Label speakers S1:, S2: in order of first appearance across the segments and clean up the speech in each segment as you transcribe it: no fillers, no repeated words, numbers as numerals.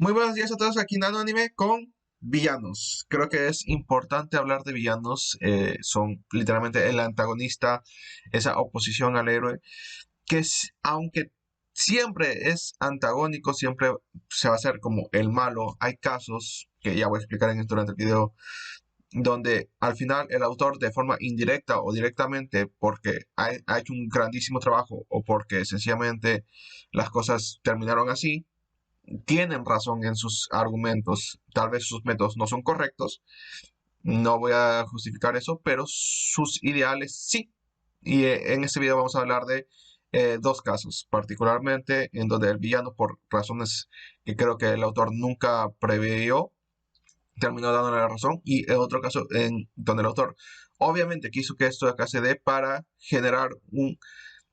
S1: Muy buenos días a todos, aquí Nano Anime con villanos. Creo que es importante hablar de villanos. Son literalmente el antagonista, esa oposición al héroe, aunque siempre es antagónico, siempre se va a hacer como el malo. Hay casos que ya voy a explicar durante el video, donde al final el autor de forma indirecta o directamente, porque ha hecho un grandísimo trabajo o porque sencillamente las cosas terminaron así, tienen razón en sus argumentos. Tal vez sus métodos no son correctos, no voy a justificar eso, pero sus ideales sí. Y en este video vamos a hablar de dos casos, particularmente en donde el villano, por razones que creo que el autor nunca previó, terminó dándole la razón, y el otro caso en donde el autor obviamente quiso que esto acá se dé para generar un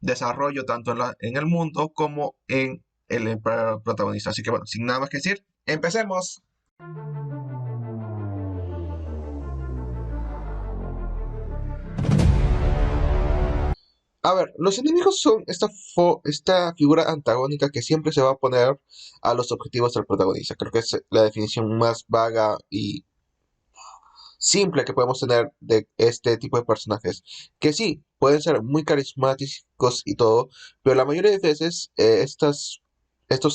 S1: desarrollo tanto en el mundo como en el protagonista. Así que bueno, sin nada más que decir, empecemos. A ver, los enemigos son esta figura antagónica que siempre se va a poner a los objetivos del protagonista. Creo que es la definición más vaga y simple que podemos tener de este tipo de personajes. Que sí, pueden ser muy carismáticos y todo, pero la mayoría de veces estos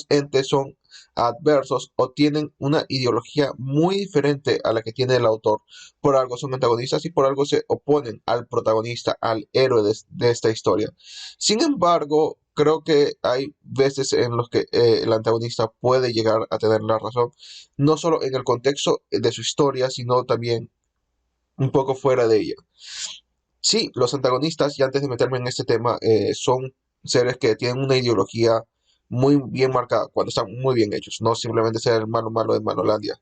S1: entes son adversos o tienen una ideología muy diferente a la que tiene el autor. Por algo son antagonistas y por algo se oponen al protagonista, al héroe de esta historia. Sin embargo, creo que hay veces en los que el antagonista puede llegar a tener la razón, no solo en el contexto de su historia, sino también un poco fuera de ella. Sí, los antagonistas, y antes de meterme en este tema, son seres que tienen una ideología muy bien marcada, cuando están muy bien hechos, no simplemente ser el malo malo de Manolandia,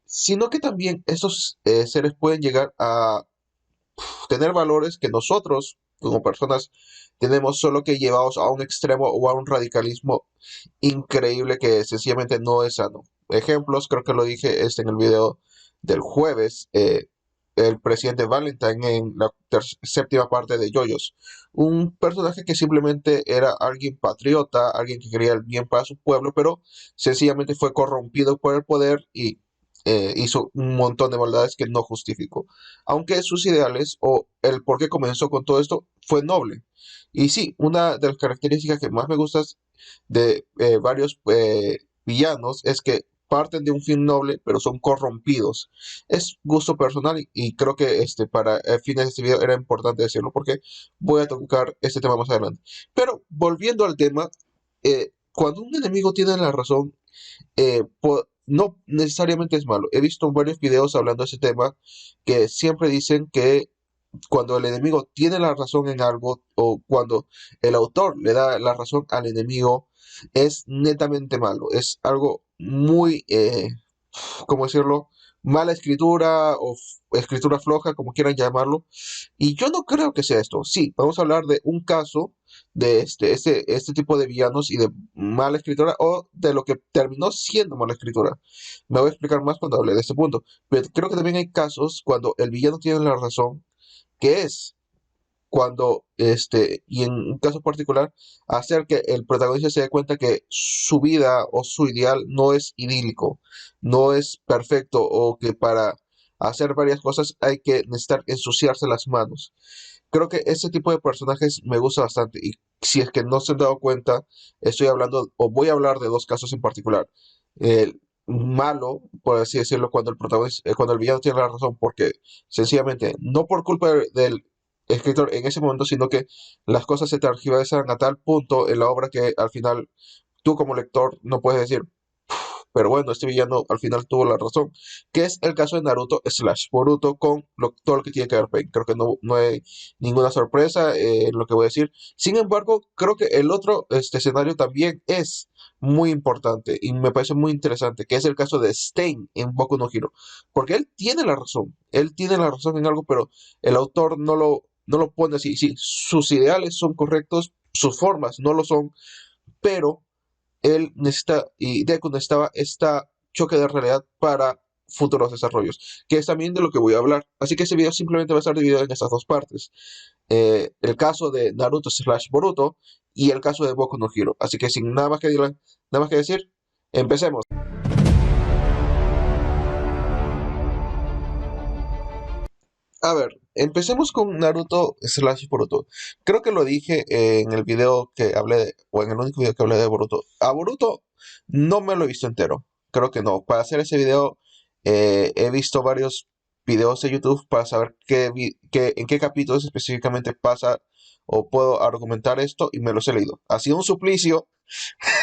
S1: sino que también estos seres pueden llegar a tener valores que nosotros, como personas, tenemos solo que llevados a un extremo o a un radicalismo increíble que sencillamente no es sano. Ejemplos, creo que lo dije en el video del jueves, el presidente Valentine en la séptima parte de JoJo's. Un personaje que simplemente era alguien patriota, alguien que quería el bien para su pueblo, pero sencillamente fue corrompido por el poder y hizo un montón de maldades que no justificó. Aunque sus ideales o el por qué comenzó con todo esto fue noble. Y sí, una de las características que más me gusta de varios villanos es que parten de un fin noble, pero son corrompidos. Es gusto personal y creo que para fines de este video era importante decirlo porque voy a tocar este tema más adelante. Pero volviendo al tema, cuando un enemigo tiene la razón, no necesariamente es malo. He visto varios videos hablando de ese tema que siempre dicen que cuando el enemigo tiene la razón en algo o cuando el autor le da la razón al enemigo, es netamente malo. Es algo muy, ¿cómo decirlo? Mala escritura o escritura floja, como quieran llamarlo. Y yo no creo que sea esto. Sí, vamos a hablar de un caso de este tipo de villanos y de mala escritura o de lo que terminó siendo mala escritura. Me voy a explicar más cuando hable de este punto. Pero creo que también hay casos cuando el villano tiene la razón, que es cuando, y en un caso particular, hacer que el protagonista se dé cuenta que su vida o su ideal no es idílico, no es perfecto, o que para hacer varias cosas hay que necesitar ensuciarse las manos. Creo que ese tipo de personajes me gusta bastante, y si es que no se han dado cuenta, estoy hablando, o voy a hablar de dos casos en particular. El malo, por así decirlo, cuando el protagonista, cuando el villano tiene la razón, porque sencillamente, no por culpa del escritor en ese momento, sino que las cosas se tergiversan a tal punto en la obra que al final tú como lector no puedes decir, pero bueno, este villano al final tuvo la razón, que es el caso de Naruto slash Boruto con todo lo que tiene que ver Pain. Creo que no hay ninguna sorpresa en lo que voy a decir. Sin embargo, creo que el otro escenario también es muy importante y me parece muy interesante, que es el caso de Stein en Boku no Hero, porque él tiene la razón en algo, pero el autor no lo pone así. Sí, sus ideales son correctos, sus formas no lo son, pero él necesita, y Deku necesitaba esta choque de realidad para futuros desarrollos, que es también de lo que voy a hablar. Así que este video simplemente va a estar dividido en estas dos partes. El caso de Naruto slash Boruto y el caso de Boku no Hero. Así que sin nada más que decir, empecemos. A ver, empecemos con Naruto slash Boruto. Creo que lo dije en el video que hablé o en el único video que hablé de Boruto. A Boruto no me lo he visto entero. Creo que no. Para hacer ese video he visto varios videos de YouTube para saber en qué capítulos específicamente pasa o puedo argumentar esto y me los he leído. Ha sido un suplicio.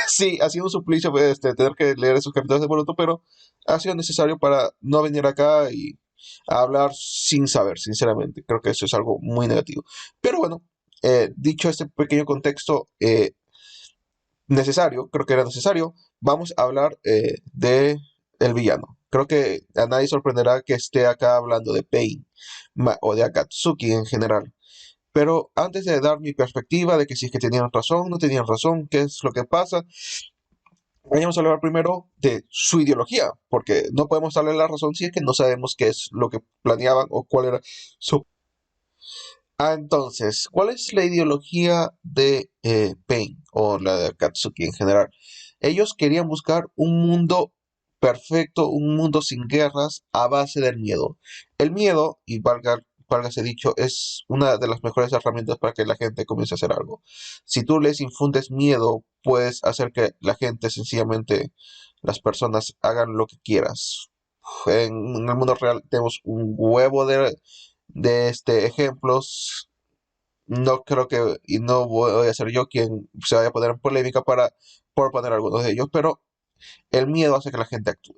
S1: Sí, ha sido un suplicio tener que leer esos capítulos de Boruto, pero ha sido necesario para no venir acá y a hablar sin saber, sinceramente. Creo que eso es algo muy negativo. Pero bueno, dicho este pequeño contexto necesario, creo que era necesario, vamos a hablar de el villano. Creo que a nadie sorprenderá que esté acá hablando de Pain o de Akatsuki en general. Pero antes de dar mi perspectiva de que si es que tenían razón, no tenían razón, qué es lo que pasa, vamos a hablar primero de su ideología, porque no podemos darle la razón si es que no sabemos qué es lo que planeaban o cuál era su... Entonces, ¿cuál es la ideología de Pain o la de Akatsuki en general? Ellos querían buscar un mundo perfecto, un mundo sin guerras a base del miedo. El miedo, y válgase dicho, es una de las mejores herramientas para que la gente comience a hacer algo. Si tú les infundes miedo, puedes hacer que la gente sencillamente, las personas hagan lo que quieras. En el mundo real tenemos un huevo de ejemplos. No creo que, y no voy a ser yo quien se vaya a poner en polémica por poner algunos de ellos, pero el miedo hace que la gente actúe.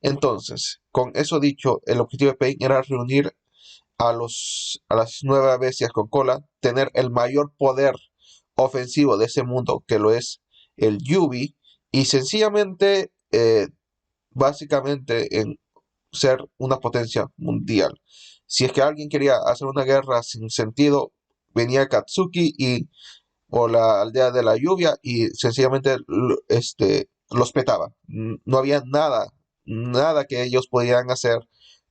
S1: Entonces, con eso dicho, el objetivo de Pain era reunir a las nuevas bestias con cola, tener el mayor poder ofensivo de ese mundo, que lo es el Yubi, y sencillamente, básicamente, en ser una potencia mundial. Si es que alguien quería hacer una guerra sin sentido, venía Katsuki o la aldea de la lluvia y sencillamente los petaba. No había nada que ellos podían hacer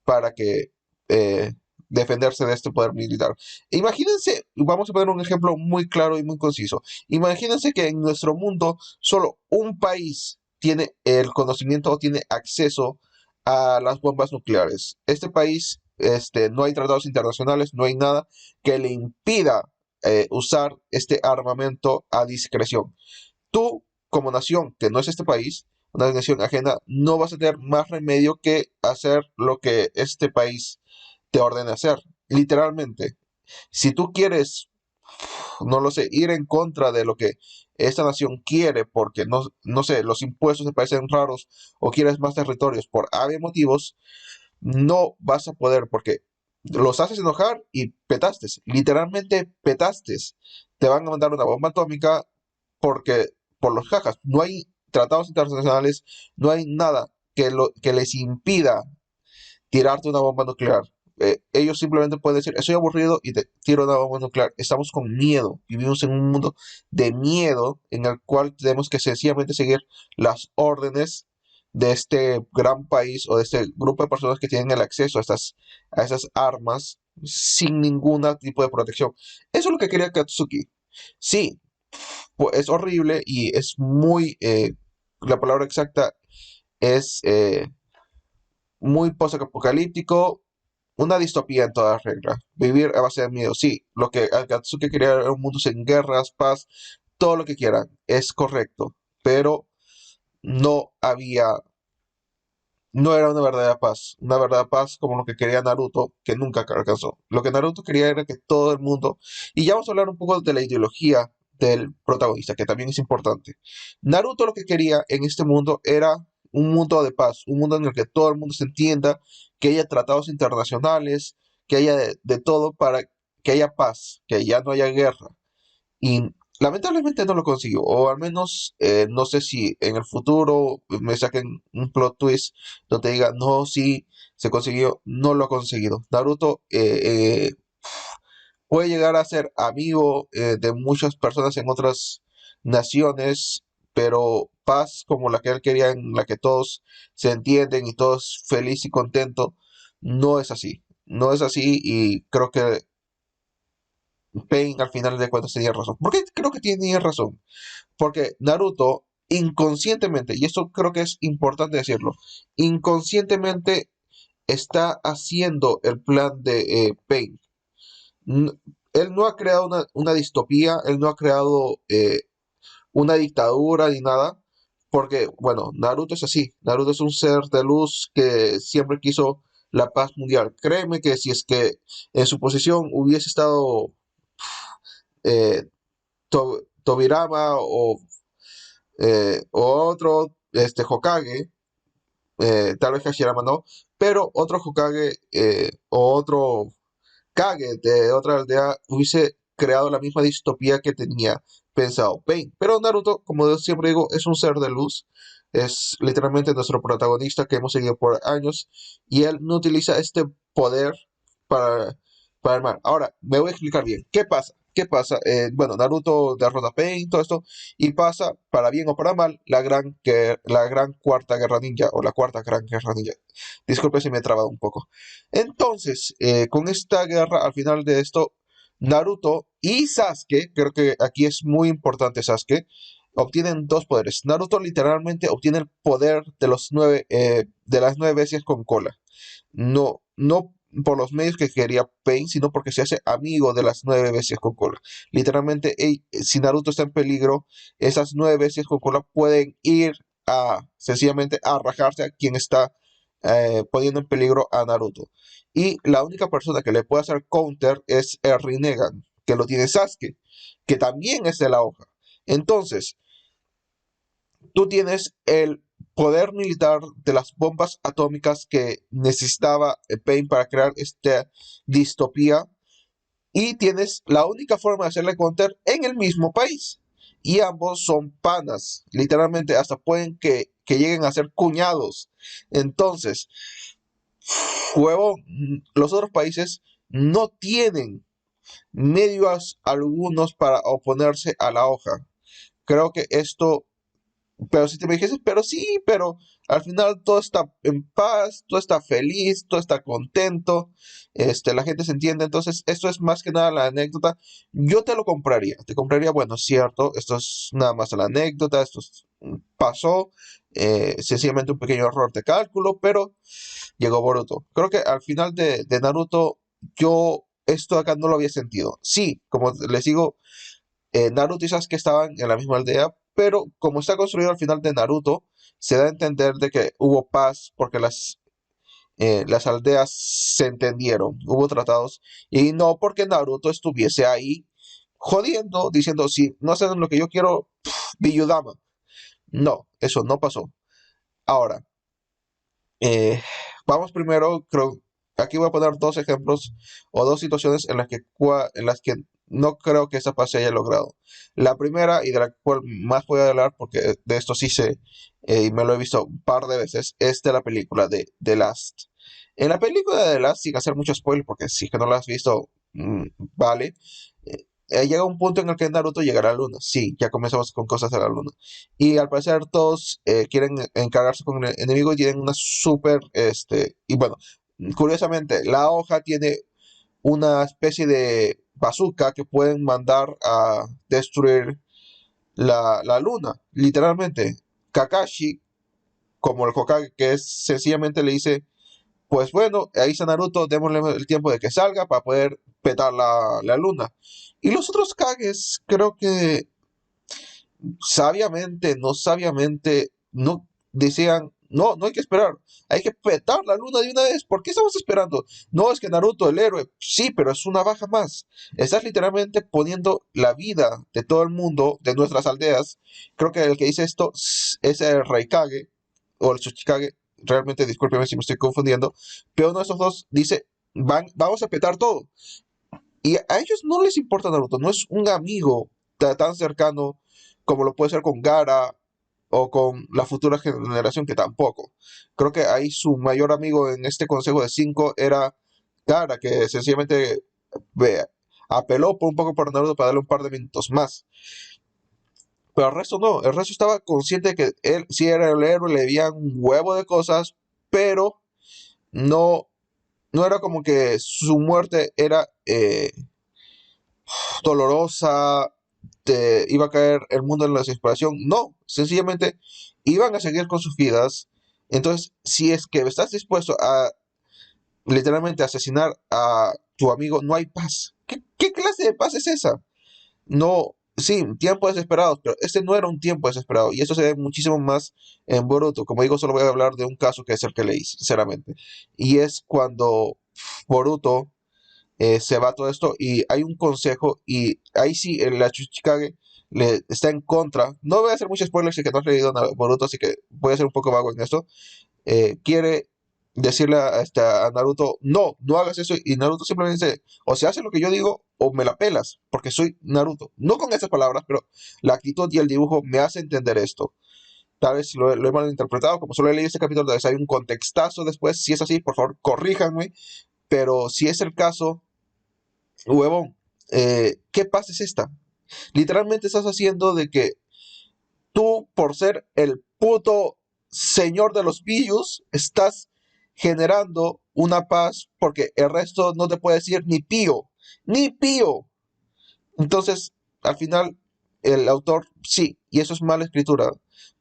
S1: para que eh, defenderse de este poder militar. Imagínense, vamos a poner un ejemplo muy claro y muy conciso. Imagínense que en nuestro mundo solo un país tiene el conocimiento o tiene acceso a las bombas nucleares. Este país, no hay tratados internacionales, no hay nada que le impida usar este armamento a discreción. Tú, como nación, que no es este país, una nación ajena, no vas a tener más remedio que hacer lo que este país te ordene hacer. Literalmente, si tú quieres, no lo sé, ir en contra de lo que esta nación quiere porque no sé, los impuestos te parecen raros o quieres más territorios por ave motivos, no vas a poder porque los haces enojar y petastes, literalmente petastes. Te van a mandar una bomba atómica porque por los jajas. No hay tratados internacionales, no hay nada que les impida tirarte una bomba nuclear. Ellos simplemente pueden decir, estoy aburrido y te tiro una bomba nuclear. Estamos con miedo, vivimos en un mundo de miedo en el cual tenemos que sencillamente seguir las órdenes de este gran país o de este grupo de personas que tienen el acceso a esas armas sin ningún tipo de protección. Eso es lo que quería Katsuki. Sí, es horrible y es muy, la palabra exacta es muy post-apocalíptico, una distopía en todas reglas. Vivir a base de miedo. Sí, lo que Akatsuki quería era un mundo sin guerras, paz, todo lo que quieran. Es correcto. Pero no había, no era una verdadera paz. Una verdadera paz como lo que quería Naruto, que nunca alcanzó. Lo que Naruto quería era que todo el mundo. Y ya vamos a hablar un poco de la ideología del protagonista, que también es importante. Naruto lo que quería en este mundo era un mundo de paz, un mundo en el que todo el mundo se entienda, que haya tratados internacionales, que haya de todo para que haya paz, que ya no haya guerra. Y lamentablemente no lo consiguió, o al menos no sé si en el futuro me saquen un plot twist donde diga, no, sí, se consiguió, no lo ha conseguido. Naruto puede llegar a ser amigo de muchas personas en otras naciones, pero paz como la que él quería, en la que todos se entienden y todos feliz y contento, no es así. No es así y creo que Pain al final de cuentas tenía razón. ¿Por qué creo que tenía razón? Porque Naruto inconscientemente, y esto creo que es importante decirlo, inconscientemente está haciendo el plan de Pain. N- Él no ha creado una distopía, él no ha creado una dictadura ni nada, porque, bueno, Naruto es así. Naruto es un ser de luz que siempre quiso la paz mundial. Créeme que si es que en su posición hubiese estado eh, Tobirama o otro Hokage, tal vez Hashirama no, pero otro Hokage o otro Kage de otra aldea hubiese creado la misma distopía que tenía pensado Pain. Pero Naruto, como yo siempre digo, es un ser de luz. Es literalmente nuestro protagonista que hemos seguido por años. Y él no utiliza este poder para, para el mal. Ahora, me voy a explicar bien. ¿Qué pasa? ¿Qué pasa? Bueno, Naruto derrota a Pain, todo esto. Y pasa, para bien o para mal, la gran cuarta guerra ninja. O la cuarta gran guerra ninja. Disculpe si me he trabado un poco. Entonces, con esta guerra, al final de esto, Naruto y Sasuke, creo que aquí es muy importante Sasuke, obtienen dos poderes. Naruto literalmente obtiene el poder de de las nueve bestias con cola. No, no por los medios que quería Pain, sino porque se hace amigo de las nueve bestias con cola. Literalmente, si Naruto está en peligro, esas nueve bestias con cola pueden ir sencillamente a rajarse a quien está poniendo en peligro a Naruto. Y la única persona que le puede hacer counter es el Rinnegan, que lo tiene Sasuke, que también es de la hoja. Entonces, tú tienes el poder militar de las bombas atómicas que necesitaba Pain para crear esta distopía y tienes la única forma de hacerle counter en el mismo país. Y ambos son panas, literalmente hasta pueden que lleguen a ser cuñados. Entonces, huevo, los otros países no tienen medios algunos para oponerse a la hoja. Creo que esto, pero si te me dijese, pero sí, pero al final todo está en paz, todo está feliz, todo está contento, la gente se entiende, entonces esto es más que nada la anécdota. Yo te compraría, bueno, es cierto, esto es nada más la anécdota, pasó, sencillamente un pequeño error de cálculo, pero llegó Boruto. Creo que al final de Naruto, yo esto acá no lo había sentido. Sí, como les digo, Naruto y Sasuke estaban en la misma aldea, pero como está construido al final de Naruto, se da a entender de que hubo paz porque las aldeas se entendieron, hubo tratados, y no porque Naruto estuviese ahí jodiendo, diciendo, si no hacen lo que yo quiero, Biyudama. No, eso no pasó. Ahora, Eh, vamos primero, creo, aquí voy a poner dos ejemplos o dos situaciones en las que no creo que esa paz se haya logrado. La primera, y de la cual más voy a hablar, porque de esto sí sé, y me lo he visto un par de veces, es de la película de The Last. En la película de The Last, sin hacer mucho spoiler, porque si es que no la has visto, vale, llega un punto en el que Naruto llegará a la luna. Sí, ya comenzamos con cosas de la luna. Y al parecer todos quieren encargarse con el enemigo y tienen una super, y bueno, curiosamente, la hoja tiene una especie de bazooka que pueden mandar a destruir la luna, literalmente. Kakashi, como el Hokage, que es sencillamente le dice, pues bueno, ahí está Naruto, démosle el tiempo de que salga para poder petar la luna. Y los otros Kages, creo que sabiamente, no sabiamente, no decían, no, no hay que esperar, hay que petar la luna de una vez. ¿Por qué estamos esperando? No es que Naruto, el héroe, sí, pero es una baja más. Estás literalmente poniendo la vida de todo el mundo, de nuestras aldeas. Creo que el que dice esto es el Raikage o el Tsuchikage. Realmente, discúlpeme si me estoy confundiendo, pero uno de esos dos dice, vamos a petar todo. Y a ellos no les importa Naruto, no es un amigo tan cercano como lo puede ser con Gara o con la futura generación que tampoco. Creo que ahí su mayor amigo en este consejo de cinco era Gara, que sencillamente ve, apeló por un poco por Naruto para darle un par de minutos más. Pero el resto no, el resto estaba consciente de que él sí era el héroe, le debían un huevo de cosas, pero no, no era como que su muerte era dolorosa, te iba a caer el mundo en la desesperación. No, sencillamente iban a seguir con sus vidas. Entonces, si es que estás dispuesto a literalmente asesinar a tu amigo, no hay paz. ¿Qué clase de paz es esa? No, sí, tiempos desesperados, pero este no era un tiempo desesperado. Y eso se ve muchísimo más en Boruto. Como digo, solo voy a hablar de un caso que es el que leí, sinceramente. Y es cuando Boruto se va todo esto y hay un consejo y ahí sí, la Tsuchikage le está en contra. No voy a hacer muchos spoilers si que no has leído Boruto, así que voy a ser un poco vago en esto. Quiere decirle a Naruto, no, no hagas eso. Y Naruto simplemente dice, o se hace lo que yo digo o me la pelas, porque soy Naruto. No con esas palabras, pero la actitud y el dibujo me hace entender esto. Tal vez lo he malinterpretado, como solo he leído este capítulo, tal vez hay un contextazo después. Si es así, por favor, corríjanme. Pero si es el caso, huevón, ¿qué pasa es esta? Literalmente estás haciendo de que tú, por ser el puto señor de los pillos, estás generando una paz porque el resto no te puede decir ni pío, ni pío. Entonces, al final, el autor sí, y eso es mala escritura,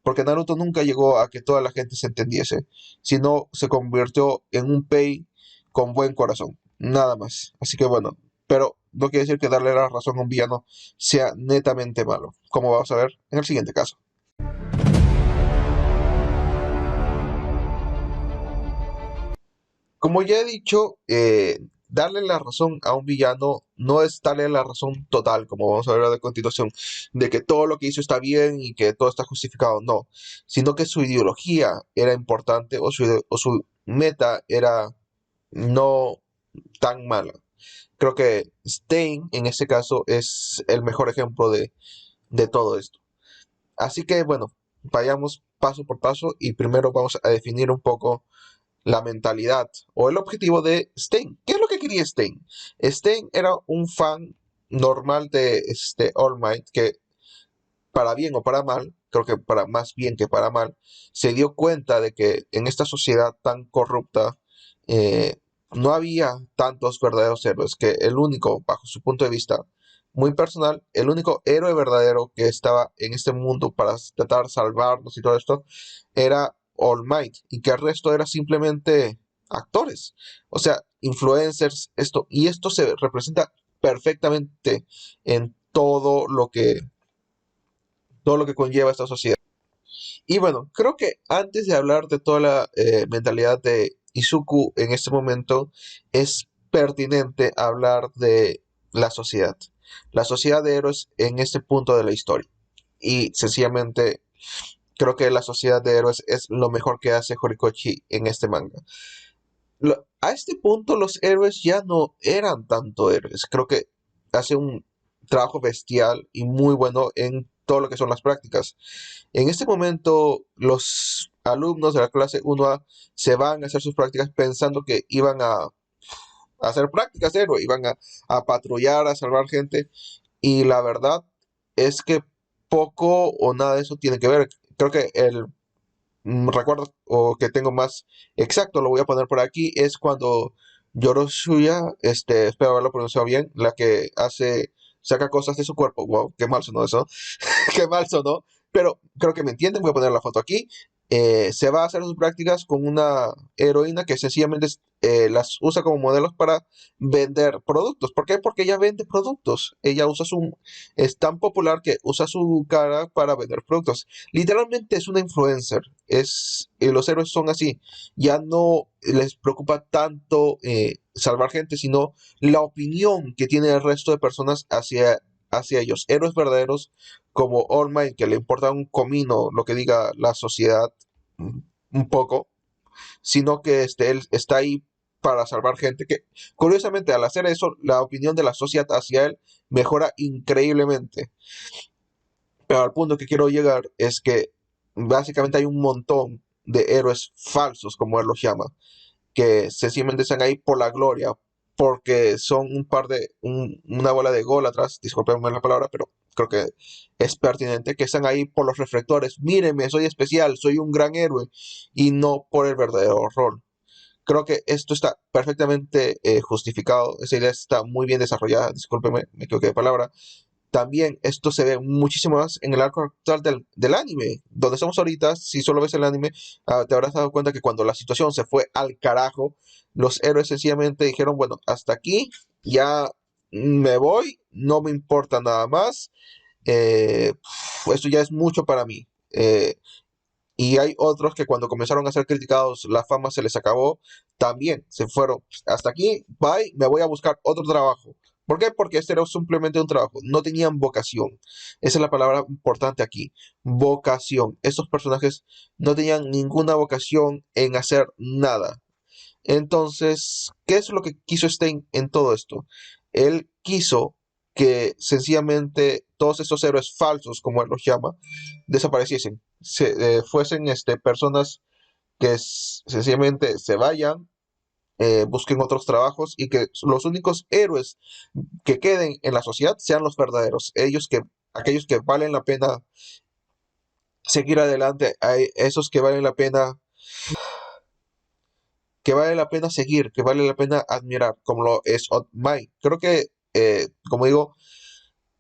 S1: porque Naruto nunca llegó a que toda la gente se entendiese, sino se convirtió en un pei con buen corazón, nada más. Así que bueno, pero no quiere decir que darle la razón a un villano sea netamente malo, como vamos a ver en el siguiente caso. Como ya he dicho, darle la razón a un villano no es darle la razón total, como vamos a ver a continuación, de que todo lo que hizo está bien y que todo está justificado, no, sino que su ideología era importante o su meta era no tan mala. Creo que Stein en este caso es el mejor ejemplo de todo esto. Así que bueno, vayamos paso por paso y primero vamos a definir un poco la mentalidad o el objetivo de Stein. ¿Qué es lo que quería Stein? Stein era un fan normal de All Might que para bien o para mal, creo que para más bien que para mal, se dio cuenta de que en esta sociedad tan corrupta eh, no había tantos verdaderos héroes, que el único, bajo su punto de vista muy personal, el único héroe verdadero que estaba en este mundo para tratar de salvarnos y todo esto era All Might y que el resto era simplemente actores, o sea, influencers, esto, y esto se representa perfectamente en todo lo que conlleva esta sociedad. Y bueno, creo que antes de hablar de toda la mentalidad de Izuku en este momento, es pertinente hablar de la sociedad. La sociedad de héroes en este punto de la historia. Y sencillamente creo que la sociedad de héroes es lo mejor que hace Horikoshi en este manga. A este punto los héroes ya no eran tanto héroes. Creo que hace un trabajo bestial y muy bueno en todo lo que son las prácticas. En este momento, los alumnos de la clase 1A se van a hacer sus prácticas pensando que iban a hacer prácticas de héroe, iban a patrullar, a salvar gente. Y la verdad es que poco o nada de eso tiene que ver. Creo que el recuerdo o que tengo más exacto, lo voy a poner por aquí, es cuando Yoroshuya, espero haberlo pronunciado bien, la que saca cosas de su cuerpo. Wow, qué mal sonó eso. Qué mal sonó, pero creo que me entienden, voy a poner la foto aquí. Se va a hacer sus prácticas con una heroína que sencillamente las usa como modelos para vender productos. ¿Por qué? Porque ella vende productos. Ella es tan popular que usa su cara para vender productos. Literalmente es una influencer. Los héroes son así. Ya no les preocupa tanto salvar gente, sino la opinión que tiene el resto de personas hacia ellos. Héroes verdaderos como All Might, que le importa un comino lo que diga la sociedad un poco, sino que él está ahí para salvar gente, que curiosamente al hacer eso, la opinión de la sociedad hacia él mejora increíblemente. Pero al punto que quiero llegar es que básicamente hay un montón de héroes falsos, como él los llama, que sencillamente están ahí por la gloria, porque son una bola de gol atrás, discúlpenme la palabra, pero creo que es pertinente, que están ahí por los reflectores. Mírenme, soy especial, soy un gran héroe, y no por el verdadero rol. Creo que esto está perfectamente justificado, esa idea está muy bien desarrollada, discúlpeme, me equivoqué de palabra, También esto se ve muchísimo más en el arco actual del anime, donde estamos ahorita. Si solo ves el anime, te habrás dado cuenta que cuando la situación se fue al carajo, los héroes sencillamente dijeron, bueno, hasta aquí, ya me voy, no me importa nada más, eh, esto ya es mucho para mí. Y hay otros que cuando comenzaron a ser criticados, la fama se les acabó, también se fueron. Hasta aquí, bye, me voy a buscar otro trabajo. ¿Por qué? Porque este era simplemente un trabajo. No tenían vocación. Esa es la palabra importante aquí. Vocación. Estos personajes no tenían ninguna vocación en hacer nada. Entonces, ¿qué es lo que quiso Stein en todo esto? Él quiso que sencillamente todos estos héroes falsos, como él los llama, desapareciesen, fuesen personas que sencillamente se vayan, busquen otros trabajos y que los únicos héroes que queden en la sociedad sean los verdaderos, aquellos que valen la pena seguir adelante, esos que vale la pena seguir, que vale la pena admirar, como lo es All Might. Creo que, como digo,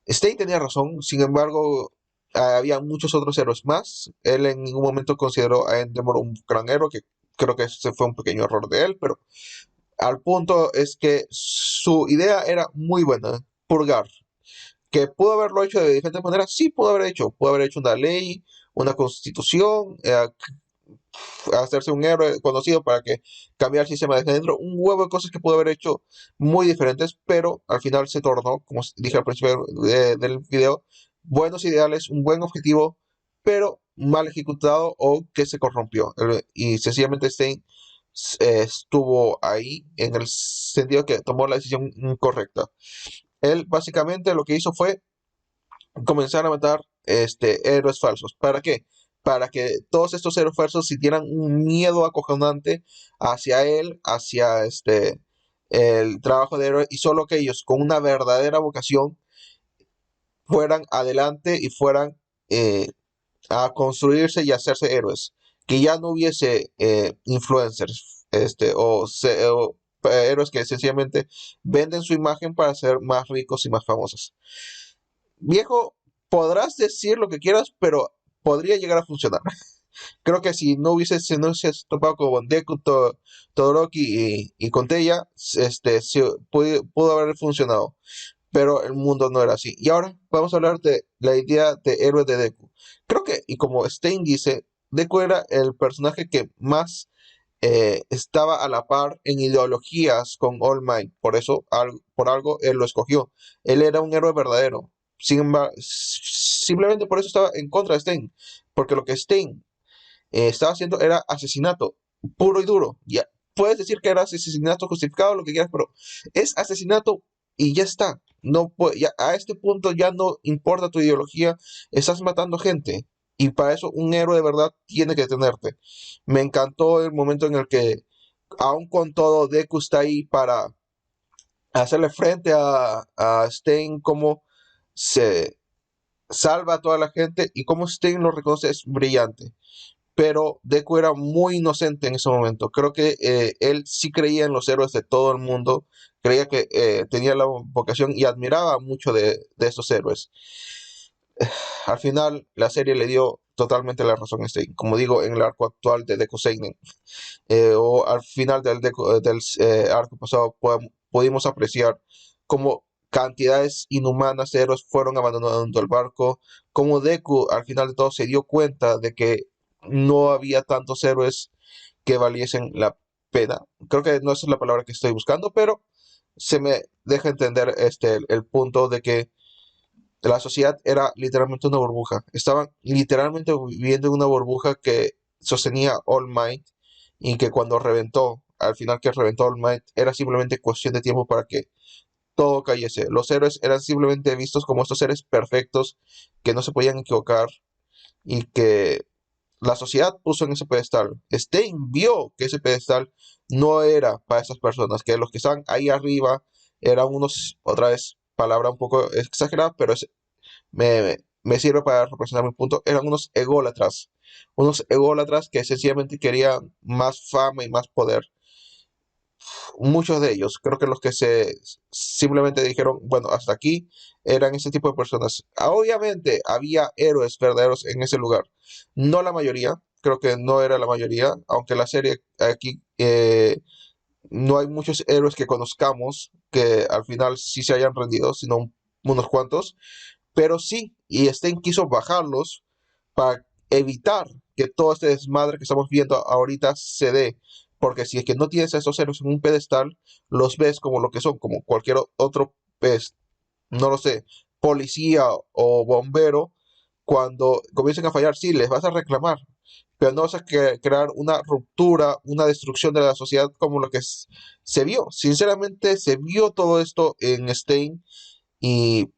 S1: Stein tenía razón, sin embargo, había muchos otros héroes más. Él en ningún momento consideró a Endemol un gran héroe, que creo que ese fue un pequeño error de él, pero al punto es que su idea era muy buena, purgar. Que pudo haberlo hecho de diferentes maneras, sí pudo haber hecho una ley, una constitución, hacerse un héroe conocido para que cambiar el sistema de género, un huevo de cosas que pudo haber hecho muy diferentes, pero al final se tornó, como dije al principio del video, buenos ideales, un buen objetivo, pero mal ejecutado o que se corrompió. Y sencillamente Stein estuvo ahí en el sentido que tomó la decisión incorrecta. Él básicamente lo que hizo fue comenzar a matar héroes falsos. ¿Para qué? Para que todos estos héroes falsos sintieran un miedo acojonante hacia él, hacia el trabajo de héroe, y solo que ellos con una verdadera vocación fueran adelante y fueran eh, a construirse y hacerse héroes. Que ya no hubiese influencers o héroes que sencillamente venden su imagen para ser más ricos y más famosos. Viejo, podrás decir lo que quieras, pero podría llegar a funcionar. Creo que si no hubieses topado con Deku, Todoroki y con Teiya, sí, pudo haber funcionado. Pero el mundo no era así. Y ahora vamos a hablar de la idea de héroe de Deku. Creo que, y como Stein dice, Deku era el personaje que más estaba a la par en ideologías con All Might. Por eso, por algo, él lo escogió. Él era un héroe verdadero. Sin embargo, simplemente por eso estaba en contra de Stein. Porque lo que Stein estaba haciendo era asesinato puro y duro. Ya, puedes decir que era asesinato justificado, lo que quieras, pero es asesinato y ya está. No, ya, a este punto ya no importa tu ideología, estás matando gente. Y para eso un héroe de verdad tiene que detenerte. Me encantó el momento en el que, aún con todo, Deku está ahí para hacerle frente a Stein, como se salva a toda la gente y como Stein lo reconoce es brillante. Pero Deku era muy inocente en ese momento. Creo que él sí creía en los héroes de todo el mundo, creía que tenía la vocación y admiraba mucho de estos héroes. Al final, la serie le dio totalmente la razón a Stein. Como digo, en el arco actual de Deku Seinen, o al final del arco pasado, pudimos apreciar cómo cantidades inhumanas de héroes fueron abandonando el barco, como Deku al final de todo se dio cuenta de que no había tantos héroes que valiesen la pena. Creo que no esa es la palabra que estoy buscando, pero se me deja entender el punto de que la sociedad era literalmente una burbuja. Estaban literalmente viviendo en una burbuja que sostenía All Might y que cuando reventó, al final que reventó All Might, era simplemente cuestión de tiempo para que todo cayese. Los héroes eran simplemente vistos como estos seres perfectos que no se podían equivocar y que la sociedad puso en ese pedestal. Stein vio que ese pedestal no era para esas personas, que los que estaban ahí arriba eran unos, otra vez, palabra un poco exagerada, pero me sirve para representar mi punto, eran unos ególatras que sencillamente querían más fama y más poder. muchos de ellos, creo que los que se simplemente dijeron, bueno, hasta aquí, eran ese tipo de personas. Obviamente había héroes verdaderos en ese lugar, no la mayoría, creo que no era la mayoría, aunque la serie aquí no hay muchos héroes que conozcamos que al final sí se hayan rendido, sino unos cuantos, pero sí, y Stein quiso bajarlos para evitar que todo este desmadre que estamos viendo ahorita se dé. Porque si es que no tienes a estos héroes en un pedestal, los ves como lo que son, como cualquier otro, pues, no lo sé, policía o bombero, cuando comiencen a fallar, sí, les vas a reclamar, pero no vas a crear una ruptura, una destrucción de la sociedad como lo que se vio. Sinceramente, se vio todo esto en Stein y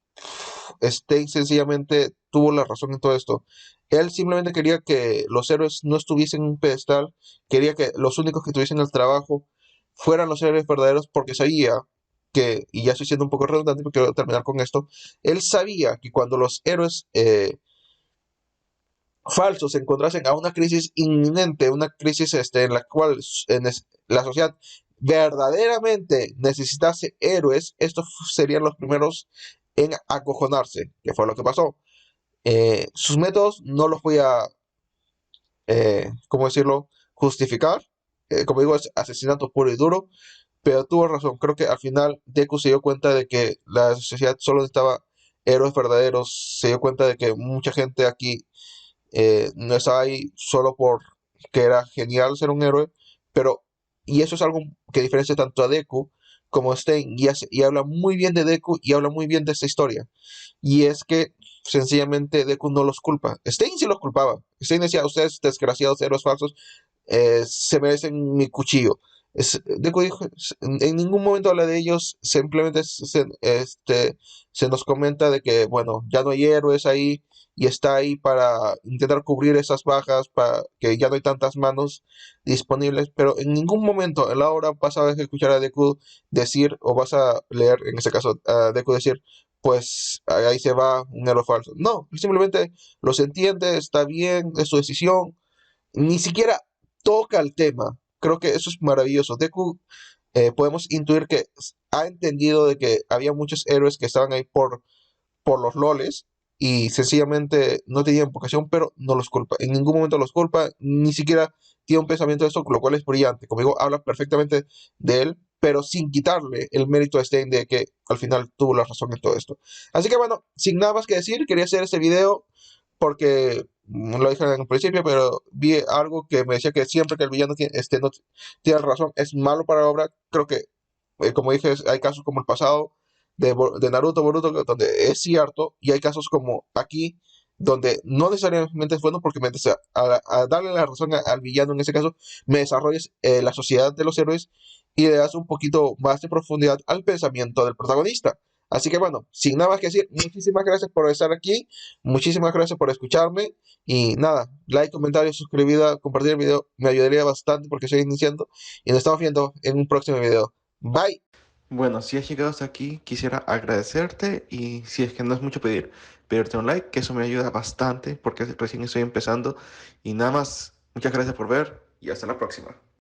S1: Stein sencillamente tuvo la razón en todo esto. Él simplemente quería que los héroes no estuviesen en un pedestal, quería que los únicos que tuviesen el trabajo fueran los héroes verdaderos porque sabía que, y ya estoy siendo un poco redundante porque quiero terminar con esto, él sabía que cuando los héroes falsos se encontrasen a una crisis inminente, una crisis en la cual la sociedad verdaderamente necesitase héroes, estos serían los primeros en acojonarse, que fue lo que pasó. Sus métodos no los voy a, ¿cómo decirlo?, justificar. Como digo, es asesinato puro y duro, pero tuvo razón. Creo que al final Deku se dio cuenta de que la sociedad solo necesitaba héroes verdaderos, se dio cuenta de que mucha gente aquí no estaba ahí solo por que era genial ser un héroe, pero, y eso es algo que diferencia tanto a Deku como a Stein, y habla muy bien de Deku y habla muy bien de esta historia, y es que sencillamente Deku no los culpa, Stein sí los culpaba, Stein decía, ustedes desgraciados héroes falsos, se merecen mi cuchillo. Deku dijo, en ningún momento habla de ellos, simplemente se nos comenta de que, bueno, ya no hay héroes ahí, y está ahí para intentar cubrir esas bajas, para que ya no hay tantas manos disponibles, pero en ningún momento en la obra vas a escuchar a Deku decir, o vas a leer, en este caso, a Deku decir, pues ahí se va un héroe falso. No, simplemente los entiende, está bien, es su decisión, ni siquiera toca el tema. Creo que eso es maravilloso. Deku, podemos intuir que ha entendido de que había muchos héroes que estaban ahí por los loles y sencillamente no tenían vocación, pero no los culpa. En ningún momento los culpa, ni siquiera tiene un pensamiento de esto, lo cual es brillante. Como digo, habla perfectamente de él, pero sin quitarle el mérito a Stein de que al final tuvo la razón en todo esto. Así que bueno, sin nada más que decir, quería hacer este video porque lo dije en el principio, pero vi algo que me decía que siempre que el villano no tiene razón, es malo para la obra. Creo que, como dije, hay casos como el pasado de Naruto, Boruto, donde es cierto, y hay casos como aquí, donde no necesariamente es bueno porque a darle la razón al villano en ese caso, me desarrolles la sociedad de los héroes y le das un poquito más de profundidad al pensamiento del protagonista. Así que bueno, sin nada más que decir, muchísimas gracias por estar aquí, muchísimas gracias por escucharme y nada, like, comentario, suscribida, compartir el video, me ayudaría bastante porque estoy iniciando y nos estamos viendo en un próximo video. Bye. Bueno, si has llegado hasta aquí, quisiera agradecerte y si es que no es mucho pedirte un like, que eso me ayuda bastante porque recién estoy empezando y nada más, muchas gracias por ver y hasta la próxima.